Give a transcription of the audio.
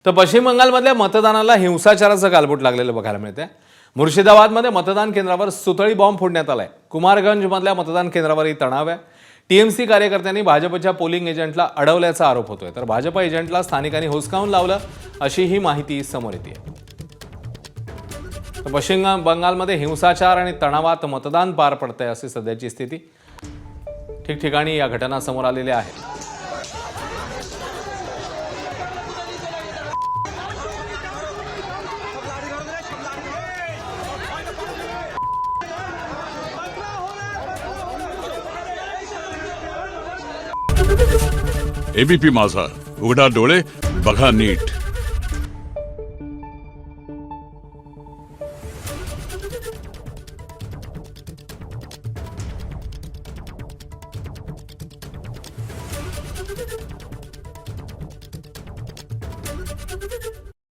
तर पश्चिम बंगालमधल्या मतदानाला हिंसाचाराचं गालबोट लागलेलं बघायला मिळतंय। मुर्शिदाबादमध्ये मतदान केंद्रावर सुतळी बॉम्ब फोडण्यात आलाय। कुमारगंजमधल्या मतदान केंद्रावरही तणाव आहे। टीएमसी कार्यकर्त्यांनी भाजपच्या पोलिंग एजंटला अडवल्याचा आरोप होतोय, तर भाजप एजंटला स्थानिकांनी हुसकावून लावलं अशी ही माहिती समोर येते। पश्चिम बंगालमध्ये हिंसाचार आणि तणावात मतदान पार पडतंय अशी सध्याची स्थिती। ठिकठिकाणी या घटना समोर आलेल्या आहेत। एबीपी माझा, उघडा डोळे बघा नीट।